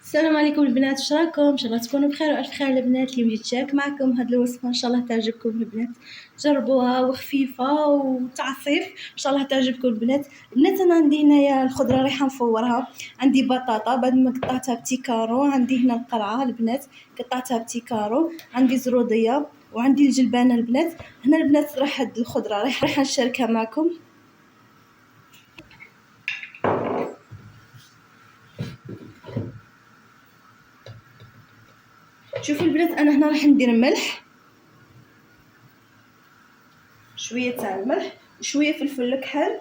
السلام عليكم البنات، واش راكم؟ ان شاء الله تكونوا بخير والف خير البنات. اليوم جيت نشارك معكم هاد الوصفه، ان شاء الله تعجبكم البنات. جربوها وخفيفه وتعصيف، ان شاء الله تعجبكم البنات. انا عندي هنايا الخضره رايحه نفورها. عندي بطاطا بعد ما قطعتها بتي كارو، عندي هنا القرعه البنات قطعتها بتي كارو، عندي زروديه وعندي الجلبانه البنات. هنا البنات راح هاد الخضره رايحه نشاركها معكم. شوفوا البنات، انا هنا راح ندير ملح، شويه تاع الملح وشويه فلفل كحل.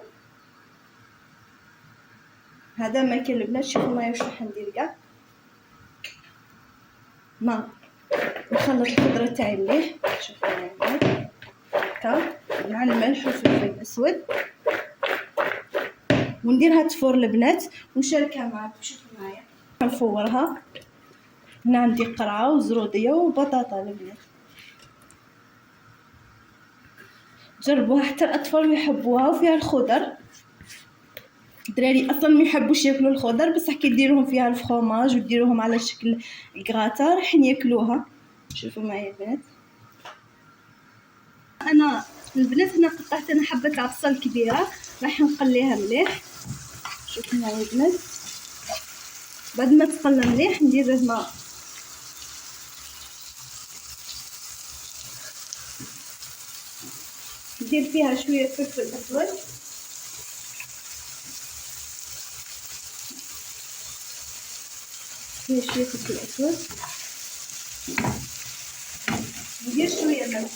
هذا ما كاين البنات. شوفوا معايا واش راح ندير كاع. نخلط الخضره تاعي مليح. شوفوا معايا البنات هكا مع الملح والفلفل الاسود، ونديرها تفور البنات ونشاركها معكم. شوفوا معايا نفورها. هنا عندي قرعه وزروديه وبطاطا البنات. جربوها حتى الاطفال يحبوها، وفيها الخضر. الدراري اصلا ما يحبوش ياكلوا الخضر، بصح كي ديروهم فيها الفرomاج وديروهم على شكل الكراتا راح ياكلوها. شوفوا معايا البنات. انا البنات هنا قطعت حبه تاع بصل كبيره راح نقليها مليح. شوفوا معايا البنات. بعد ما تقلى مليح ندير هنا ندير فيها شويه فلفل اسود، شويه فلفل اسود، ندير شويه ملح.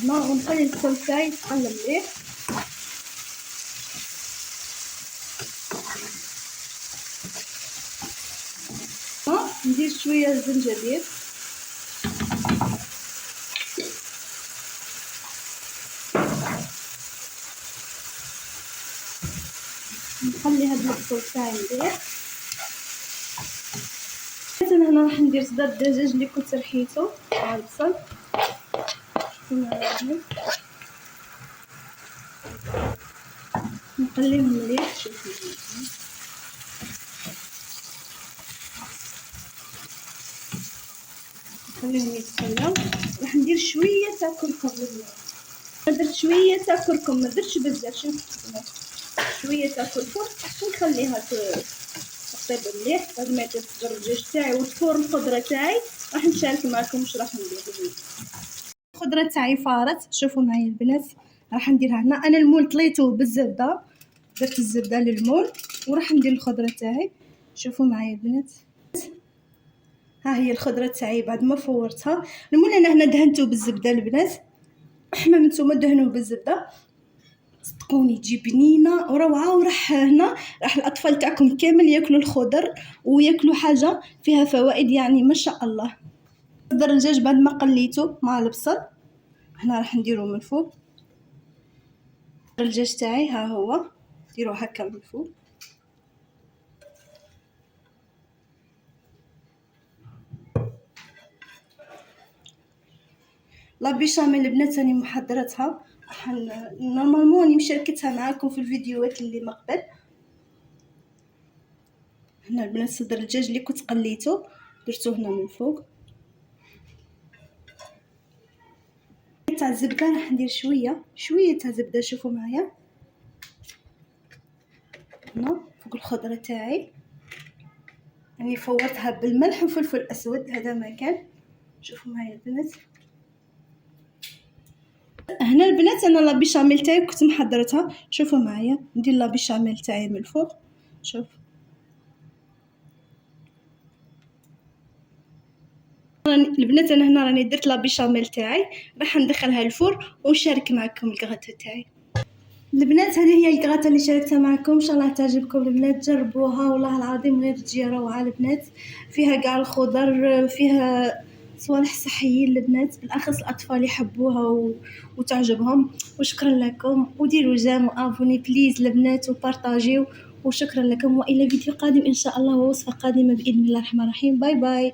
ونخلي البصل تاعي يتقلى مليح. ندير شويه زنجبيل، نخلي هاد البصل تاعي مليح. انا هنا راح ندير صدر الدجاج اللي كنت رحيته مع البصل. نقليهم مليح. شوفوا نخليهم يتسلاو. راح ندير شويه تاع كركم. درت شويه تاع كركم، ما درتش بزاف. شوفوا شويه تاع كركم ونخليها تطيب مليح. بعد ما يطيب الدجاج تاعي وتفور الخضره تاعي راح نشارك معكم واش راح ندير. الخضره تاعي فارت. شوفوا معايا البنات راح نديرها هنا. انا المول طليته بالزبده، درت الزبده للمول وراح ندير الخضره تاعي. شوفوا معايا البنات. ها هي الخضره تاعي بعد ما فورتها. المول انا هنا دهنته بالزبده البنات. حمام نتوما دهنوه بالزبده، صدقوني تجي بنينه وروعه. وراح هنا راح الاطفال تاعكم كامل ياكلوا الخضر وياكلوا حاجه فيها فوائد، يعني ما شاء الله. صدر الدجاج بعد ما قليته مع البصل هنا راح نديرو من فوق. الدجاج تاعي ها هو ديروه هكا من فوق. لا بيشاميل البنات راني محضرتها، نورمالمون راني مشاركتها معاكم في الفيديوهات اللي مقبل. هنا البنات صدر الدجاج اللي كنت قليته درتو هنا من فوق. تاع الزبده راح ندير شويه تاع زبده. شوفوا معايا هنا فوق الخضره تاعي، راني فورتها بالملح وفلفل اسود. هذا ما كان. شوفوا معايا البنات. هنا البنات انا لا بيشاميل تاعي كنت محضرتها. شوفوا معايا ندير لا بيشاميل تاعي من الفوق. شوف البنات انا هنا راني درت لا بيشاميل تاعي راح ندخلها الفور ونشارك معكم الكغاتو تاعي. البنات هذه هي الكغاتو اللي شاركتها معكم، ان شاء الله تعجبكم البنات. جربوها والله العظيم غير تجي روعه البنات. فيها كاع الخضر، فيها صوالح صحيين البنات، بالاخص الاطفال يحبوها وتعجبهم. وشكرا لكم، وديروا جيم وابوني بليز البنات وبارطاجيو. وشكرا لكم، والى فيديو قادم ان شاء الله ووصفه قادمه باذن الله الرحمن الرحيم. باي باي.